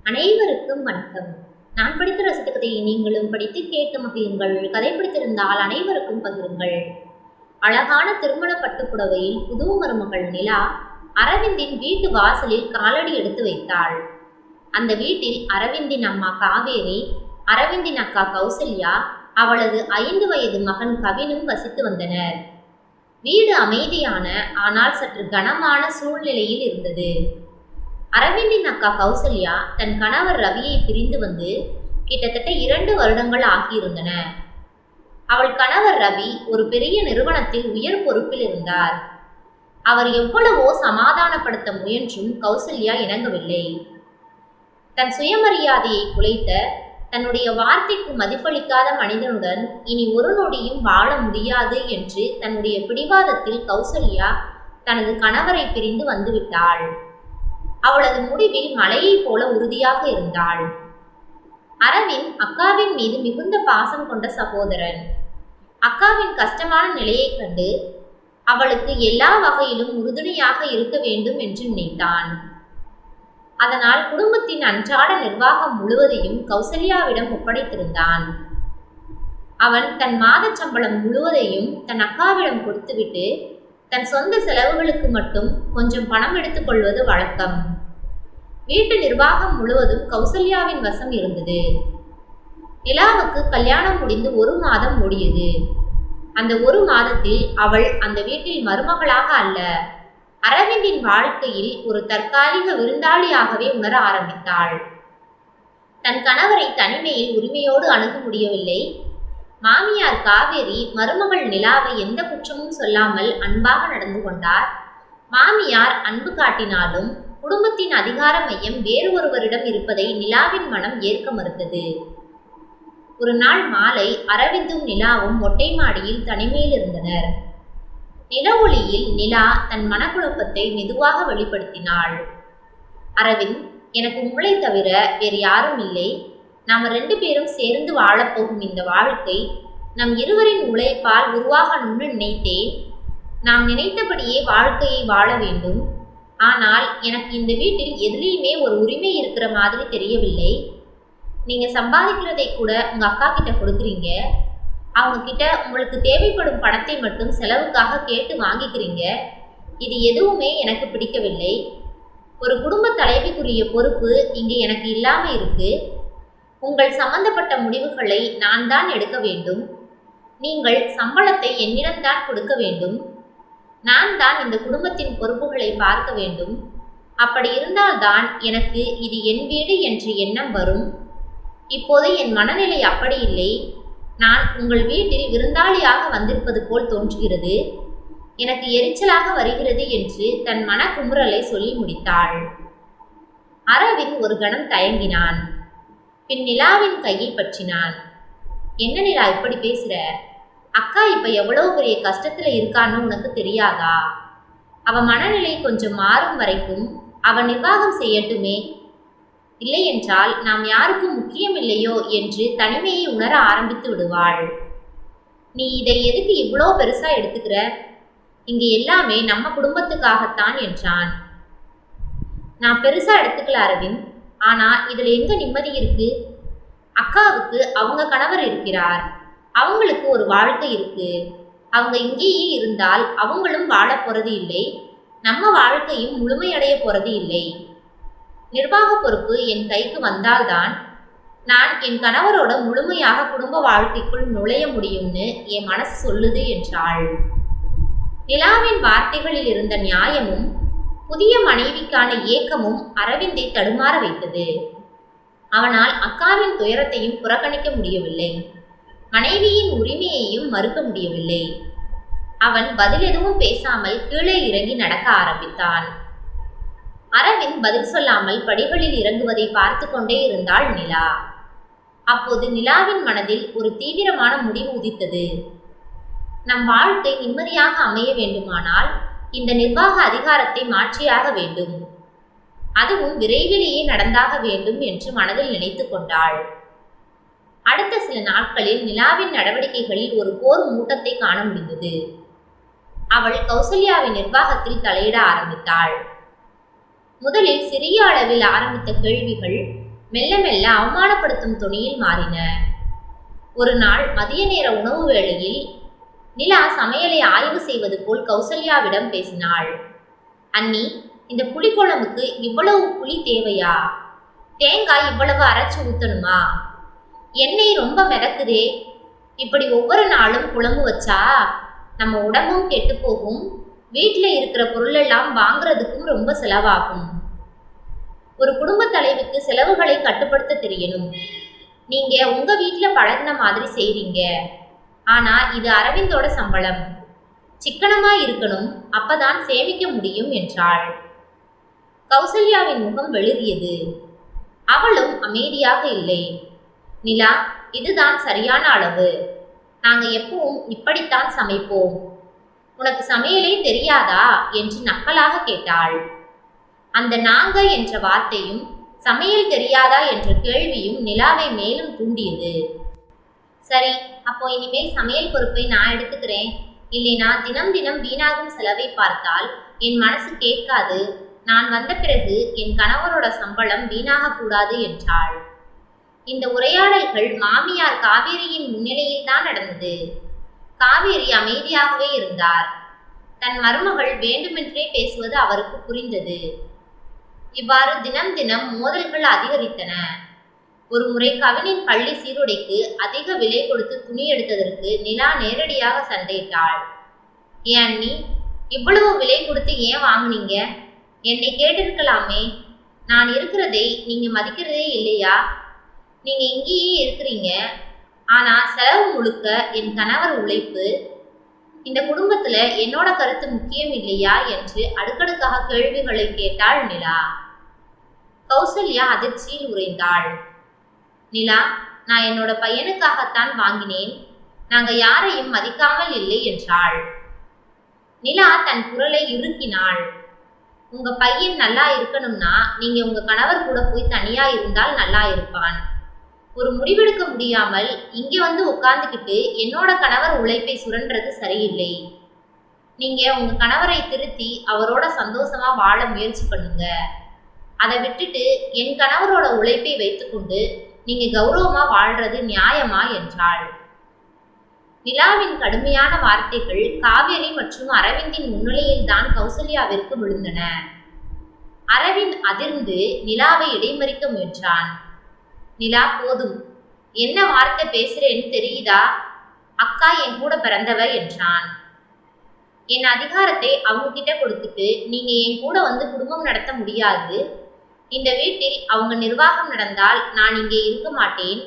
அனைவருக்கும் வணக்கம். நான் படித்த ரசித்த கதையை நீங்களும் படித்து கேட்டு மகிழுங்கள். கதை பிடித்திருந்தால் அனைவருக்கும் பகிருங்கள். அழகான திருமண பட்டுப்புடவையில் புது மருமகள் நிலா அரவிந்தின் வீட்டு வாசலில் காலடி எடுத்து வைத்தாள். அந்த வீட்டில் அரவிந்தின் அம்மா காவேரி, அரவிந்தின் அக்கா கௌசல்யா, அவளது 5 வயது மகன் கவினும் வசித்து வந்தனர். வீடு அமைதியான ஆனால் சற்று கனமான சூழ்நிலையில் இருந்தது. அரவிந்தின் அக்கா கௌசல்யா தன் கணவர் ரவியை பிரிந்து வந்து கிட்டத்தட்ட 2 வருடங்கள் ஆகியிருந்தன. அவள் கணவர் ரவி ஒரு பெரிய நிறுவனத்தில் உயர் பொறுப்பில் இருந்தார். அவர் எவ்வளவோ சமாதானப்படுத்த முயன்றும் கௌசல்யா இணங்கவில்லை. தன் சுயமரியாதையை குலைத்த, தன்னுடைய வார்த்தைக்கு மதிப்பளிக்காத மனிதனுடன் இனி ஒரு நொடியும் வாழ முடியாது என்று தன்னுடைய பிடிவாதத்தில் கௌசல்யா தனது கணவரை பிரிந்து வந்துவிட்டாள். அவளது முடிவில் மலையைப் போல உறுதியாக இருந்தாள். அரவிந்த் அக்காவின் மீது மிகுந்த பாசம் கொண்ட சகோதரன். அக்காவின் கஷ்டமான நிலையைக் கண்டு அவளுக்கு எல்லா வகையிலும் உறுதுணையாக இருக்க வேண்டும் என்று நினைத்தான். அதனால் குடும்பத்தின் அன்றாட நிர்வாகம் முழுவதையும் கௌசல்யாவிடம் ஒப்படைத்திருந்தான். அவன் தன் மாத சம்பளம் முழுவதையும் தன் அக்காவிடம் கொடுத்துவிட்டு தன் சொந்த செலவுகளுக்கு மட்டும் கொஞ்சம் பணம் எடுத்துக்கொள்வது வழக்கம். வீட்டு நிர்வாகம் முழுவதும் கௌசல்யாவின் வசம் இருந்தது. நிலாவுக்கு கல்யாணம் முடிந்து 1 மாதம் ஓடியது. அந்த 1 மாதத்தில் அவள் அந்த வீட்டில் மருமகளாக அல்ல, அரவிந்தின் வாழ்க்கையில் ஒரு தற்காலிக விருந்தாளியாகவே உணர ஆரம்பித்தாள். தன் கணவரை தனிமையில் உரிமையோடு அணுக முடியவில்லை. மாமியார் காவேரி மருமகள் நிலாவை எந்த குற்றமும் சொல்லாமல் அன்பாக நடந்து கொண்டார். மாமியார் அன்பு காட்டினாலும் குடும்பத்தின் அதிகார மையம் வேறு ஒருவரிடம் இருப்பதை நிலாவின் மனம் ஏற்க மறுத்தது. ஒரு நாள் மாலை அரவிந்தும் நிலாவும் மொட்டை மாடியில் தனிமையில் இருந்தனர். நில ஒளியில் நிலா தன் மனக்குழப்பத்தை மெதுவாக வெளிப்படுத்தினாள். அரவிந்த், எனக்கு உங்களை தவிர வேறு யாரும் இல்லை. நாம் 2 பேரும் சேர்ந்து வாழப்போகும் இந்த வாழ்க்கை நம் இருவரின் உழைப்பால் உருவாகணும்னு நினைத்தேன். நாம் நினைத்தபடியே வாழ்க்கையை வாழ வேண்டும். ஆனால் எனக்கு இந்த வீட்டில் எதுலேயுமே ஒரு உரிமை இருக்கிற மாதிரி தெரியவில்லை. நீங்கள் சம்பாதிக்கிறதை கூட உங்கள் அக்கா கிட்ட கொடுக்குறீங்க. அவங்க கிட்ட உங்களுக்கு தேவைப்படும் பணத்தை மட்டும் செலவுக்காக கேட்டு வாங்கிக்கிறீங்க. இது எதுவுமே எனக்கு பிடிக்கவில்லை. ஒரு குடும்ப தலைவிக்குரிய பொறுப்பு இங்கே எனக்கு இல்லாமல் இருக்கு. உங்கள் சம்பந்தப்பட்ட முடிவுகளை நான் தான் எடுக்க வேண்டும். நீங்கள் சம்பளத்தை என்னிடம்தான் கொடுக்க வேண்டும். நான் தான் இந்த குடும்பத்தின் பொறுப்புகளை பார்க்க வேண்டும். அப்படி இருந்தால்தான் எனக்கு இது என் வீடு என்ற எண்ணம் வரும். இப்போது என் மனநிலை அப்படி இல்லை. நான் உங்கள் வீட்டில் விருந்தாளியாக வந்திருப்பது போல் தோன்றுகிறது. எனக்கு எரிச்சலாக வருகிறது என்று தன் மனக்குமுறலை சொல்லி முடித்தாள். அரவிந்த் ஒரு கணம் தயங்கினான். பின் நிலாவின் கையை பற்றினான். என்ன நிலா இப்படி பேசுற? அக்கா இப்ப எவ்வளவு பெரிய கஷ்டத்துல இருக்கான்னு உனக்கு தெரியாதா? அவ மனநிலை கொஞ்சம் மாறும் வரைக்கும் அவ நிர்வாகம் செய்யட்டுமே. இல்லை என்றால் நாம் யாருக்கும் முக்கியம் இல்லையோ என்று தனிமையை உணர ஆரம்பித்து விடுவாள். நீ இதை எதுக்கு இவ்வளோ பெருசா எடுத்துக்கிற? இங்க எல்லாமே நம்ம குடும்பத்துக்காகத்தான் என்றான். நான் பெருசா எடுத்துக்கல அரவிந்த். ஆனா இதுல எங்க நிம்மதி இருக்கு? அக்காவுக்கு அவங்க கணவர் இருக்கிறார். அவங்களுக்கு ஒரு வாழ்க்கை இருக்கு. அவங்க இங்கேயே இருந்தால் அவங்களும் வாழ போறது இல்லை. நம்ம வாழ்க்கையும் முழுமையடைய போறது இல்லை. நிர்வாக பொறுப்பு என் கைக்கு வந்தால்தான் நான் என் கணவரோட முழுமையாக குடும்ப வாழ்க்கைக்குள் நுழைய முடியும்னு என் மனசு சொல்லுது என்றாள். நிலாவின் வார்த்தைகளில் இருந்த நியாயமும் புதிய மனைவிக்கான ஏக்கமும் அரவிந்தை தடுமாற வைத்தது. அவனால் அக்காவின் துயரத்தையும் புறக்கணிக்க முடியவில்லை. மனைவியின் உரிமையையும் மறுக்க முடியவில்லை. அவன் பதில் எதுவும் பேசாமல் கீழே இறங்கி நடக்க ஆரம்பித்தான். அரவிந்த் பதில் சொல்லாமல் படிகளில் இறங்குவதை பார்த்து கொண்டே இருந்தாள் நிலா. அப்போது நிலாவின் மனதில் ஒரு தீவிரமான முடிவு உதித்தது. நம் வாழ்க்கை நிம்மதியாக அமைய வேண்டுமானால் இந்த நிர்வாக அதிகாரத்தை மாற்றியாக வேண்டும். அதுவும் விரைவிலேயே நடந்தாக வேண்டும் என்று மனதில் நினைத்து கொண்டாள். அடுத்த சில நாட்களில் நிலாவின் நடவடிக்கைகளில் ஒரு போர் மூட்டத்தை காண முடிந்தது. அவள் கௌசல்யாவின் நிர்வாகத்தில் தலையிட ஆரம்பித்தாள். முதலில் சிறிய அளவில் ஆரம்பித்த கேள்விகள் மெல்ல மெல்ல அவமானப்படுத்தும் தொனியில் மாறின. ஒரு நாள் மதிய நேர உணவு வேளையில் நிலா சமையலை ஆய்வு செய்வது போல் கௌசல்யாவிடம் பேசினாள். அண்ணி, இந்த புளிக்குழம்புக்கு இவ்வளவு புளி தேவையா? தேங்காய் இவ்வளவு அரைச்சு ஊத்தணுமா? எண்ணெய் ரொம்ப மிதக்குதே. இப்படி ஒவ்வொரு நாளும் குழம்பு வச்சா நம்ம உடம்பும் கெட்டு போகும். வீட்டில் இருக்கிற பொருளெல்லாம் வாங்குறதுக்கும் ரொம்ப செலவாகும். ஒரு குடும்ப தலைவிக்கு செலவுகளை கட்டுப்படுத்த தெரியணும். நீங்க உங்க வீட்டில் பழகின மாதிரி செய்றீங்க. ஆனா இது அரவிந்தோட சம்பளம். சிக்கனமா இருக்கணும், அப்பதான் சேமிக்க முடியும் என்றாள். கௌசல்யாவின் முகம் வெளிரியது. அவளும் அமைதியாக இல்லை. நிலா, இதுதான் சரியான அளவு. நாங்க எப்பவும் இப்படித்தான் சமைப்போம். உனக்கு சமையலே தெரியாதா என்று நக்கலாக கேட்டாள். அந்த நாங்க என்ற வார்த்தையும் சமையல் தெரியாதா என்ற கேள்வியும் நிலாவை மேலும் தூண்டியது. சரி, அப்போ இனிமேல் சமையல் பொறுப்பை நான் எடுத்துக்கிறேன். இல்லைனா தினம் தினம் வீணாகும் செலவை பார்த்தால் என் மனசு கேட்காது. நான் வந்த பிறகு என் கணவரோட சம்பளம் வீணாக கூடாது என்றாள். இந்த உரையாடல்கள் மாமியார் காவேரியின் முன்னிலையில் தான் நடந்தது. காவேரி அமைதியாகவே இருந்தார். தன் மருமகள் வேண்டுமென்றே பேசுவது அவருக்கு புரிந்தது. இவ்வாறு தினம் தினம் மோதல்கள் அதிகரித்தன. ஒரு முறை கவினின் பள்ளி சீருடைக்கு அதிக விலை கொடுத்து துணி எடுத்ததற்கு நிலா நேரடியாக சண்டையிட்டாள். ஏன் அண்ணி, இவ்வளவு விலை கொடுத்து ஏன் வாங்குனீங்க? என்னை கேட்டிருக்கலாமே. நான் இருக்கிறதை நீங்க மதிக்கிறதே இல்லையா? நீங்க இங்கேயே இருக்கிறீங்க. ஆனா செலவு முழுக்க என் கணவர் உழைப்பு. இந்த குடும்பத்துல என்னோட கருத்து முக்கியம் இல்லையா என்று அடுக்கடுக்காக கேள்விகளை கேட்டாள் நிலா. கௌசல்யா அதிர்ச்சியில் உறைந்தாள். நிலா, நான் என்னோட பையனுக்காகத்தான் வாங்கினேன். நாங்க யாரையும் மதிக்காமல் இல்லை என்றாள். நிலா தன் குரலை இறுக்கினாள். உங்க பையன் நல்லா இருக்கணும்னா நீங்க உங்க கணவர் கூட போய் தனியா இருந்தால் நல்லா இருப்பான். ஒரு முடிவெடுக்க முடியாமல் இங்கே வந்து உட்கார்ந்துக்கிட்டு என்னோட கணவர் உழைப்பை சுரன்றது சரியில்லை. நீங்க உங்க கணவரை திருத்தி அவரோட சந்தோஷமா வாழ முயற்சி பண்ணுங்க. அதை விட்டுட்டு என் கணவரோட உழைப்பை வைத்துக்கொண்டு நீங்க கௌரவமா வாழ்றது நியாயமா என்றாள். நிலாவின் கடுமையான வார்த்தைகள் காவேரி மற்றும் அரவிந்தின் முன்னிலையில் தான் கௌசல்யாவிற்கு விழுந்தன. அரவிந்த் அதிர்ந்து நிலாவை இடைமறிக்க முயன்றான். நிலா, போதும். என்ன வார்த்தை பேசுறேன்னு தெரியுதா? அக்கா என் கூட பிறந்தவ என்றான். என் அதிகாரத்தை அவங்க கிட்ட கொடுத்துட்டு நீங்க என் கூட வந்து குடும்பம் நடத்த முடியாது. இந்த வீட்டில் அவங்க நிர்வாகம் நடந்தால் நான் இங்கே இருக்க மாட்டேன்.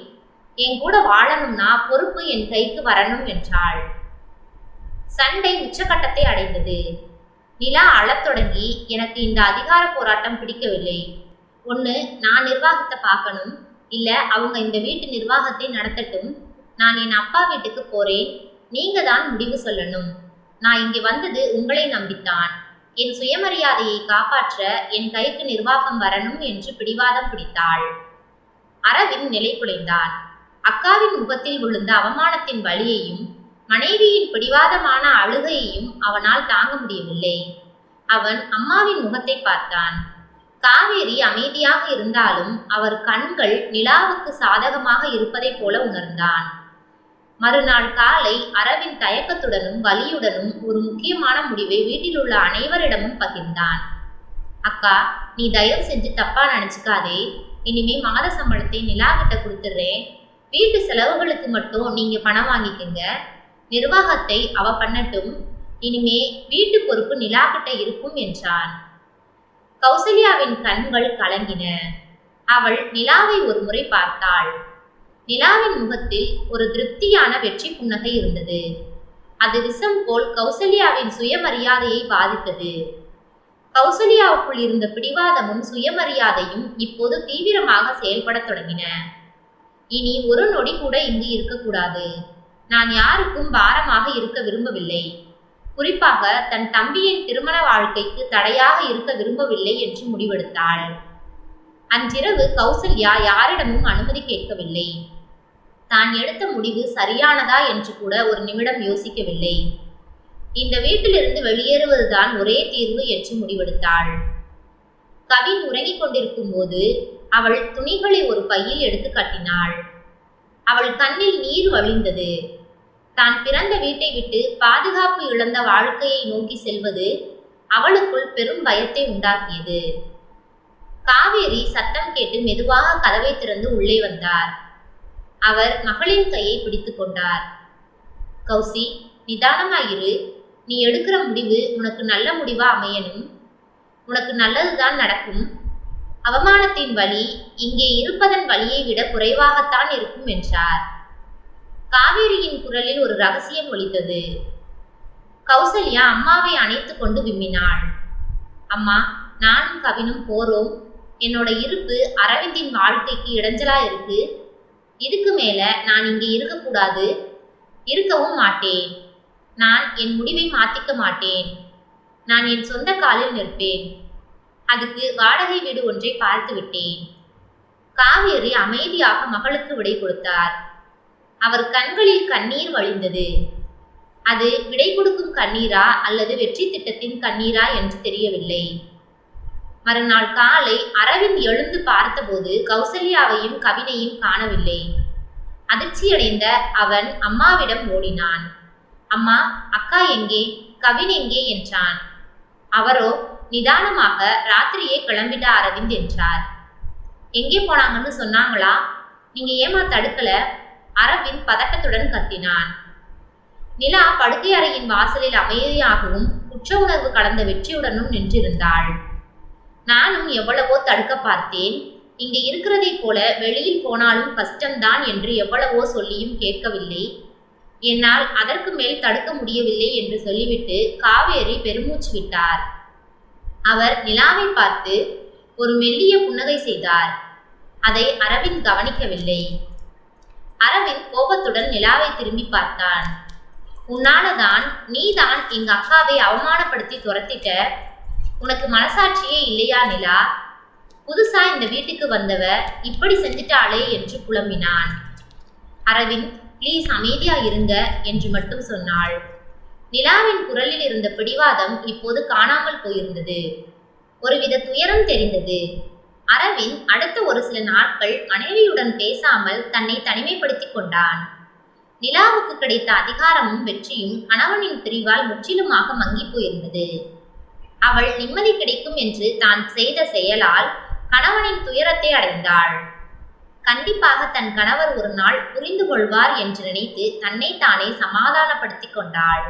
என் கூட வாழணும்னா பொறுப்பு என் கைக்கு வரணும் என்றாள். சண்டை உச்சகட்டத்தை அடைந்தது. நிலா அழத் தொடங்கி, எனக்கு இந்த அதிகார போராட்டம் பிடிக்கவில்லை. ஒன்று, நான் நிர்வாகத்தை பார்க்கணும். இல்ல அவங்க இந்த வீட்டு நிர்வாகத்தை நடத்தட்டும். நான் என் அப்பா வீட்டுக்கு போறேன். நீங்க தான் முடிவு சொல்லணும். நான் இங்கே வந்தது உங்களை நம்பித்தான். என் சுயமரியாதையை காப்பாற்ற என் கைக்கு நிர்வாகம் வரணும் என்று பிடிவாதம் பிடித்தாள். அரவிந்த் நிலை குலைந்தான். அக்காவின் முகத்தில் விழுந்த அவமானத்தின் வலியையும் மனைவியின் பிடிவாதமான அழுகையையும் அவனால் தாங்க முடியவில்லை. அவன் அம்மாவின் முகத்தை பார்த்தான். காவேரி அமைதியாக இருந்தாலும் அவர் கண்கள் நிலாவுக்கு சாதகமாக இருப்பதைப் போல உணர்ந்தான். மறுநாள் காலை அரவிந்த் தயக்கத்துடனும் வலியுடனும் ஒரு முக்கியமான முடிவை வீட்டில் உள்ள அனைவரிடமும் பகிர்ந்தான். அக்கா, நீ தயவு செஞ்சு தப்பா நினைச்சுக்காதே. இனிமே மாத சம்பளத்தை நிலா கிட்ட கொடுத்துடுறேன். வீட்டு செலவுகளுக்கு மட்டும் நீங்க பணம் வாங்கிக்கங்க. நிர்வாகத்தை அவ பண்ணட்டும். இனிமே வீட்டு பொறுப்பு நிலா கிட்ட இருக்கும் என்றான். கௌசல்யாவின் கண்கள் கலங்கின. அவள் நிலாவை ஒரு முறை பார்த்தாள். நிலாவின் முகத்தில் ஒரு திருப்தியான வெற்றி புன்னகை இருந்தது. அது விஷம் போல் கௌசல்யாவின் சுயமரியாதையை பாதித்தது. கௌசல்யாவுக்குள் இருந்த பிடிவாதமும் சுயமரியாதையும் இப்போது தீவிரமாக செயல்படத் தொடங்கின. இனி ஒரு நொடி கூட இங்கு இருக்கக்கூடாது. நான் யாருக்கும் பாரமாக இருக்க விரும்பவில்லை. குறிப்பாக தன் தம்பியின் திருமண வாழ்க்கைக்கு தடையாக இருக்க விரும்பவில்லை என்று முடிவெடுத்தாள். அன்றிரவு கௌசல்யா யாரிடமும் அனுமதி கேட்கவில்லை. தான் எடுத்த முடிவு சரியானதா என்று கூட ஒரு நிமிடம் யோசிக்கவில்லை. இந்த வீட்டிலிருந்து வெளியேறுவதுதான் ஒரே தீர்வு என்று முடிவெடுத்தாள். கவின் உறங்கிக் கொண்டிருக்கும் போது அவள் துணிகளை ஒரு பையில் எடுத்து கட்டினாள். அவள் கண்ணில் நீர் வழிந்தது. தான் பிறந்த வீட்டை விட்டு பாதுகாப்பு இழந்த வாழ்க்கையை நோக்கி செல்வது அவளுக்குள் பெரும் பயத்தை உண்டாக்கியது. காவேரி சத்தம் கேட்டு மெதுவாக கதவை திறந்து உள்ளே வந்தார். அவர் மகளின் கையை பிடித்து கொண்டார். கௌசி, நிதானமாயிரு. நீ எடுக்கிற முடிவு உனக்கு நல்ல முடிவா அமையணும். உனக்கு நல்லதுதான் நடக்கும். அவமானத்தின் வலி இங்கே இருப்பதன் வலியை விட குறைவாகத்தான் இருக்கும் என்றார். காவேரியின் குரலில் ஒரு ரகசியம் ஒலித்தது. கௌசல்யா அம்மாவை அணைத்து கொண்டு விம்மினாள். அம்மா, நானும் கவினும் போறோம். என்னோட இருப்பு அரவிந்தின் வாழ்க்கைக்கு இடைஞ்சலா இருக்கு. இதுக்கு மேல நான் இங்கே இருக்கக்கூடாது. இருக்கவும் மாட்டேன். நான் என் முடிவை மாத்திக்க மாட்டேன். நான் என் சொந்த காலில் நிற்பேன். அதுக்கு வாடகை வீடு ஒன்றை பார்த்து விட்டேன். காவேரி அமைதியாக மகளுக்கு விடை கொடுத்தார். அவர் கண்களில் கண்ணீர் வழிந்தது. அது விடை கொடுக்கும் கண்ணீரா அல்லது வெற்றி திட்டத்தின் கண்ணீரா என்று தெரியவில்லை. மறுநாள் காலை அரவிந்த் எழுந்து பார்த்தபோது கௌசல்யாவையும் கவினையும் காணவில்லை. அதிர்ச்சியடைந்த அவன் அம்மாவிடம் ஓடினான். அம்மா, அக்கா எங்கே? கவின் எங்கே என்றான். அவரோ நிதானமாக ராத்திரியே கிளம்பிட்டா அரவிந்த் என்றார். எங்கே போனாங்கன்னு சொன்னாங்களா? நீங்க ஏமா தடுக்கல? அரவிந்த் பதட்டத்துடன் கத்தினான். நிலா படுக்கை அறையின் வாசலில் அமைதியாகவும் குற்ற உணர்வு கலந்த வெற்றியுடனும் நின்றிருந்தாள். நானும் எவ்வளவோ தடுக்க பார்த்தேன். இங்க இருக்கிறதை போல வெளியில் போனாலும் கஷ்டம்தான் என்று எவ்வளவோ சொல்லியும் கேட்கவில்லை. என்னால் அதற்கு மேல் தடுக்க முடியவில்லை என்று சொல்லிவிட்டு காவேரி பெருமூச்சு விட்டார். அவர் நிலாவை பார்த்து ஒரு மெல்லிய புன்னகை செய்தார். அதை அரவிந்த் கவனிக்கவில்லை. அரவிந்த் கோபத்துடன் நிலாவை திரும்பி பார்த்தான். உன்னாலதான், நீதான் எங்க அக்காவை அவமானப்படுத்தி துரத்திட்ட. உனக்கு மனசாட்சியே இல்லையா நிலா? புதுசா இந்த வீட்டுக்கு வந்தவ இப்படி செஞ்சிட்டாளே என்று புலம்பினான். அரவிந்த், ப்ளீஸ் அமைதியா இருங்க என்று மட்டும் சொன்னாள். நிலாவின் குரலில் இருந்த பிடிவாதம் இப்போது காணாமல் போயிருந்தது. ஒருவித துயரம் தெரிந்தது. அரவிந்த் அடுத்த ஒரு சில நாட்கள் மனைவியுடன் பேசாமல் தன்னை தனிமைப்படுத்திக் கொண்டான். நிலாவுக்கு கிடைத்த அதிகாரமும் வெற்றியும் கணவனின் பிரிவால் முற்றிலுமாக மங்கி போயிருந்தது. அவள் நிம்மதி கிடைக்கும் என்று தான் செய்த செயலால் கணவனின் துயரத்தை அடைந்தாள். கண்டிப்பாக தன் கணவர் ஒரு நாள் புரிந்து கொள்வார் என்று நினைத்து தன்னை தானே சமாதானப்படுத்திக் கொண்டாள்.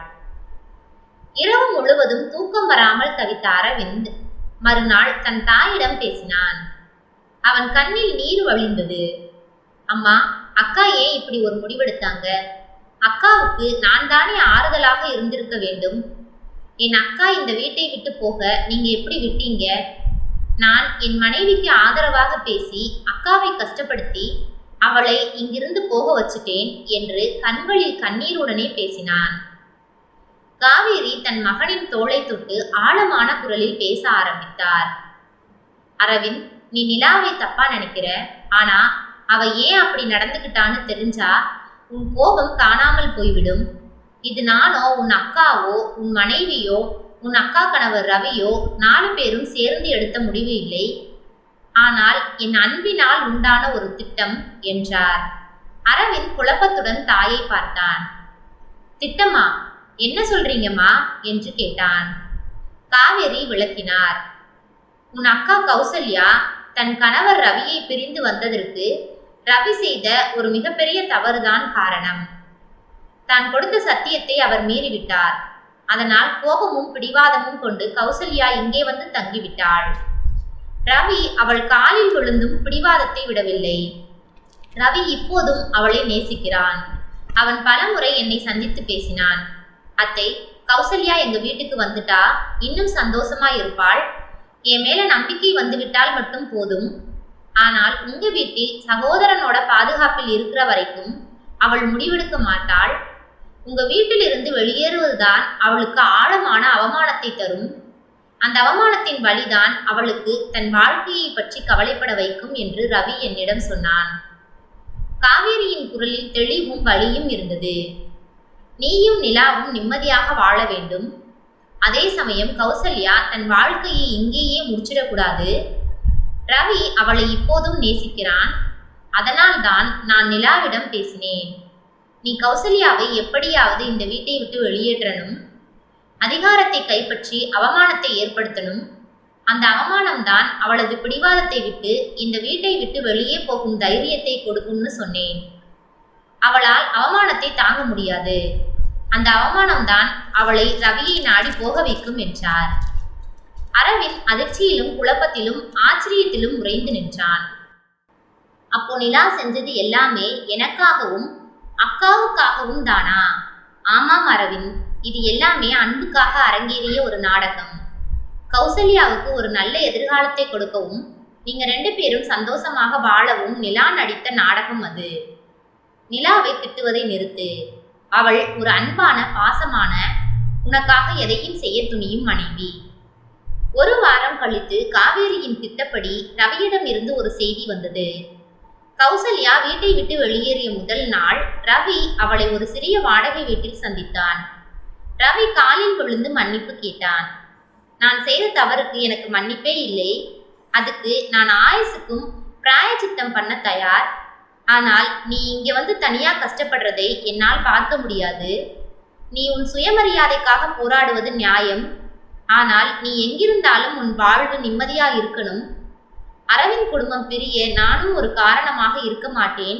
இரவு முழுவதும் தூக்கம் வராமல் தவித்த அரவிந்த் மறுநாள் தன் தாயிடம் பேசினான். அவன் கண்ணில் நீர் வழிந்தது. அம்மா, அக்கா ஏன் இப்படி ஒரு முடிவெடுத்தாங்க? அக்காவுக்கு நான் தானே ஆறுதலாக இருந்திருக்க வேண்டும். என் அக்கா இந்த வீட்டை விட்டு போக நீங்க எப்படி விட்டீங்க? நான் என் மனைவிக்கு ஆதரவாக பேசி அக்காவை கஷ்டப்படுத்தி அவளை இங்கிருந்து போக வச்சுட்டேன் என்று கண்களில் கண்ணீருடனே பேசினான். காவேரி தன் மகனின் தோளை தொட்டு ஆழமான குரலில் பேச ஆரம்பித்தார். அரவிந்த், நீ நிலாவை தப்பா நினைக்கிற. ஆனா அவ ஏன் அப்படி நடந்துகிட்டான்னு தெரிஞ்சா உன் கோபம் காணாமல் போய்விடும். இது நானோ உன் அக்காவோ உன் மனைவியோ உன் அக்கா கணவர் ரவியோ 4 பேரும் சேர்ந்து எடுத்த முடிவு இல்லை. ஆனால் என் அன்பினால் உண்டான ஒரு திட்டம் என்றார். அரவிந்த் குழப்பத்துடன் தாயை பார்த்தான். திட்டமா? என்ன சொல்றீங்கம்மா என்று கேட்டான். காவேரி விளக்கினார். உன் அக்கா கௌசல்யா தன் கணவர் ரவியை பிரிந்து வந்ததற்கு ரவி செய்த ஒரு மிகப்பெரிய தவறுதான் காரணம். தான் கொடுத்த சத்தியத்தை அவர் மீறிவிட்டார். அதனால் கோபமும் பிடிவாதமும் கொண்டு கௌசல்யா இங்கே வந்து தங்கிவிட்டாள். ரவி அவள் காலில் விழுந்தும் பிடிவாதத்தை விடவில்லை. ரவி இப்போதும் அவளை நேசிக்கிறான். அவன் பலமுறை என்னை சந்தித்து பேசினான். அத்தை, கௌசல்யா எங்க வீட்டுக்கு வந்துட்டா இன்னும் சந்தோஷமா இருப்பாள். என் மேல நம்பிக்கை வந்துவிட்டால் மட்டும் போதும். ஆனால் உங்க வீட்டில் சகோதரனோட பாதுகாப்பில் இருக்கிற வரைக்கும் அவள் முடிவெடுக்க மாட்டாள். உங்க வீட்டில் இருந்து வெளியேறுவதுதான் அவளுக்கு ஆழமான அவமானத்தை தரும். அந்த அவமானத்தின் வழிதான் அவளுக்கு தன் வாழ்க்கையை பற்றி கவலைப்பட வைக்கும் என்று ரவி என்னிடம் சொன்னான். காவேரியின் குரலில் தெளிவும் வலியும் இருந்தது. நீயும் நிலாவும் நிம்மதியாக வாழ வேண்டும். அதே சமயம் கௌசல்யா தன் வாழ்க்கையை இங்கேயே முடிச்சிடக்கூடாது. ரவி அவளை இப்போதும் நேசிக்கிறான். அதனால்தான் நான் நிலாவிடம் பேசினேன். நீ கௌசல்யாவை எப்படியாவது இந்த வீட்டை விட்டு வெளியேற்றணும், அதிகாரத்தை கைப்பற்றி அவமானத்தை ஏற்படுத்தணும். அந்த அவமானம்தான் அவளது பிடிவாதத்தை விட்டு இந்த வீட்டை விட்டு வெளியே போகும் தைரியத்தை கொடுக்கும்னு சொன்னேன். அவளால் அவமானத்தை தாங்க முடியாது. அந்த அவமானம்தான் அவளை ரவியை நாடி போக வைக்கும் என்றார். அரவிந்த் அதிர்ச்சியிலும் குழப்பத்திலும் ஆச்சரியத்திலும் உறைந்து நின்றான். அப்போ நிலா செஞ்சது எல்லாமே எனக்காகவும் அக்காவுக்காகவும் தானா? ஆமாம் அரவிந்த், இது எல்லாமே அன்புக்காக அரங்கேறிய ஒரு நாடகம். கௌசல்யாவுக்கு ஒரு நல்ல எதிர்காலத்தை கொடுக்கவும் நீங்க 2 பேரும் சந்தோஷமாக வாழவும் நிலா நடித்த நாடகம் அது. நிலாவை திட்டுவதை நிறுத்து. அவள் ஒரு அன்பான, பாசமான, உனக்காக எதையும் செய்ய துணியும் மனைவி. 1 வாரம் கழித்து காவேரியின் திட்டப்படி ரவியிடம் இருந்து ஒரு செய்தி வந்தது. கௌசல்யா வீட்டை விட்டு வெளியேறிய முதல் நாள் ரவி அவளை ஒரு சிறிய வாடகை வீட்டில் சந்தித்தான். ரவி காலில் விழுந்து மன்னிப்பு கேட்டான். நான் செய்த தவறுக்கு எனக்கு மன்னிப்பே இல்லை. அதுக்கு நான் ஆயுசுக்கும் பிராயச்சித்தம் பண்ண தயார். ஆனால் நீ இங்கே வந்து தனியா கஷ்டப்படுறதை என்னால் பார்க்க முடியாது. நீ உன் சுயமரியாதைக்காக போராடுவது நியாயம். ஆனால் நீ எங்கிருந்தாலும் உன் வாழ்வு நிம்மதியா இருக்கணும். அரவிந்த் குடும்பம் பிரிய நானும் ஒரு காரணமாக இருக்க மாட்டேன்.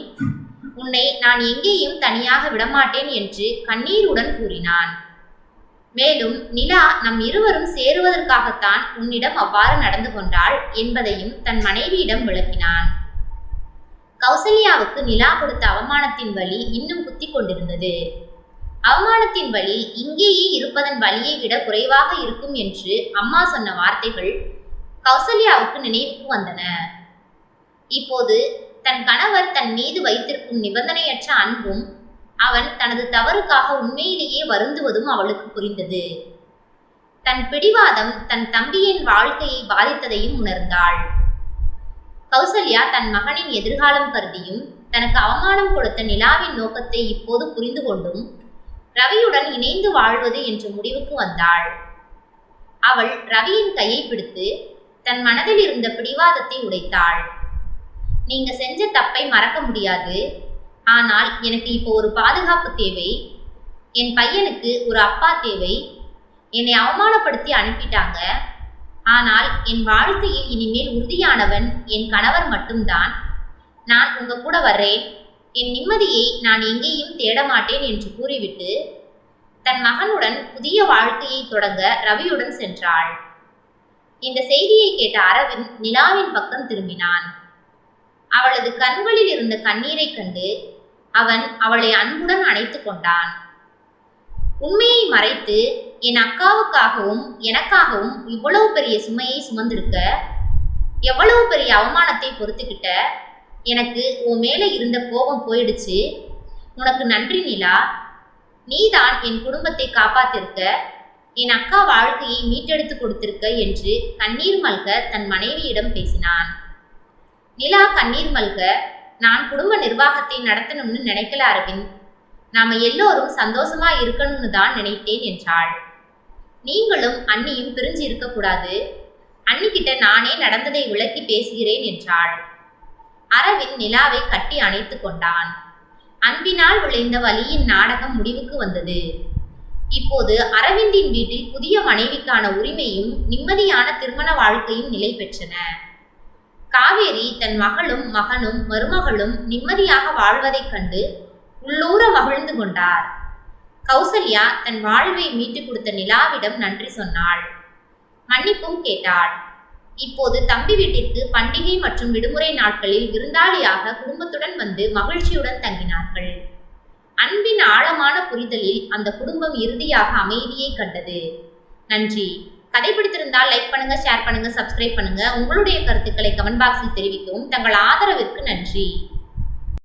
உன்னை நான் எங்கேயும் தனியாக விடமாட்டேன் என்று கண்ணீருடன் கூறினான். மேலும் நிலா நம் இருவரும் சேருவதற்காகத்தான் உன்னிடம் அவ்வாறு நடந்து கொண்டாள் என்பதையும் தன் மனைவியிடம் விளக்கினான். கௌசல்யாவுக்கு நிலா கொடுத்த அவமானத்தின் வலி இன்னும் குத்தி கொண்டிருந்தது. அவமானத்தின் வலி இங்கேயே இருப்பதன் வலியை விட குறைவாக இருக்கும் என்று அம்மா சொன்ன வார்த்தைகள் கௌசல்யாவுக்கு நினைவுக்கு வந்தன. இப்போது தன் கணவர் தன் மீது வைத்திருக்கும் நிபந்தனையற்ற அன்பும் அவன் தனது தவறுக்காக உண்மையிலேயே வருந்துவதும் அவளுக்கு புரிந்தது. தன் பிடிவாதம் தன் தம்பியின் வாழ்க்கையை பாதித்ததையும் உணர்ந்தாள். கௌசல்யா தன் மகனின் எதிர்காலம் கருதியும் தனக்கு அவமானம் கொடுத்த நிலாவின் நோக்கத்தை இப்போது புரிந்து கொண்டும் ரவியுடன் இணைந்து வாழ்வது என்ற முடிவுக்கு வந்தாள். அவள் ரவியின் கையை பிடித்து தன் மனதில் இருந்த பிடிவாதத்தை உடைத்தாள். நீங்க செஞ்ச தப்பை மறக்க முடியாது. ஆனால் எனக்கு இப்போ ஒரு பாதுகாப்பு தேவை. என் பையனுக்கு ஒரு அப்பா தேவை. என்னை அவமானப்படுத்தி அனுப்பிட்டாங்க. ஆனால் என் வாழ்க்கையில் இனிமேல் உறுதியானவன் என் கணவர் மட்டும்தான். நான் உங்க கூட வர்றேன். என் நிம்மதியை நான் எங்கேயும் தேட மாட்டேன் என்று கூறிவிட்டு தன் மகனுடன் புதிய வாழ்க்கையை தொடங்க ரவியுடன் சென்றாள். இந்த செய்தியை கேட்ட அரவிந்த் நிலாவின் பக்கம் திரும்பினான். அவளது கண்களில் இருந்த கண்ணீரை கண்டு அவன் அவளை அன்புடன் அணைத்து கொண்டான். உண்மையை மறைத்து என் அக்காவுக்காகவும் எனக்காகவும் இவ்வளவு பெரிய சுமையை சுமந்திருக்க, எவ்வளவு பெரிய அவமானத்தை பொறுத்துக்கிட்ட, எனக்கு உன் மேலே இருந்த கோபம் போயிடுச்சு. உனக்கு நன்றி நிலா. நீதான் என் குடும்பத்தை காப்பாத்திருக்க, என் அக்கா வாழ்க்கையை மீட்டெடுத்து கொடுத்திருக்க என்று கண்ணீர் மல்க தன் மனைவியிடம் பேசினான். நிலா கண்ணீர் மல்க, நான் குடும்ப நிர்வாகத்தை நடத்தணும்னு நினைக்கல அரவிந்த். நாம எல்லோரும் சந்தோஷமா இருக்கணும்னு தான் நினைத்தேன் என்றாள். நீங்களும் அண்ணியும் பிரிஞ்சு இருக்கக்கூடாது. அண்ணிக்கிட்ட நானே நடந்ததை விளக்கி பேசுகிறேன் என்றாள். அரவிந்த் நிலாவை கட்டி அணைத்து கொண்டான். அன்பினால் விளைந்த வலியின் நாடகம் முடிவுக்கு வந்தது. இப்போது அரவிந்தின் வீட்டில் புதிய மனைவிக்கான உரிமையும் நிம்மதியான திருமண வாழ்க்கையும் நிலை பெற்றன. காவேரி தன் மகளும் மகனும் மருமகளும் நிம்மதியாக வாழ்வதைக் கண்டு உள்ளூர மகிழ்ந்து கொண்டார். கௌசல்யா தன் வாழ்வை மீட்டுக் கொடுத்த நிலாவிடம் நன்றி சொன்னாள். மன்னிப்பும் கேட்டாள். இப்போது தம்பி வீட்டிற்கு பண்டிகை மற்றும் விடுமுறை நாட்களில் விருந்தாளியாக குடும்பத்துடன் வந்து மகிழ்ச்சியுடன் தங்கினார்கள். அன்பின் ஆழமான புரிதலில் அந்த குடும்பம் இறுதியாக அமைதியை கண்டது. நன்றி. கதை பிடித்திருந்தால் லைக் பண்ணுங்க, ஷேர் பண்ணுங்க, சப்ஸ்கிரைப் பண்ணுங்க. உங்களுடைய கருத்துக்களை கமெண்ட் பாக்ஸில் தெரிவிக்கவும். தங்கள் ஆதரவிற்கு நன்றி.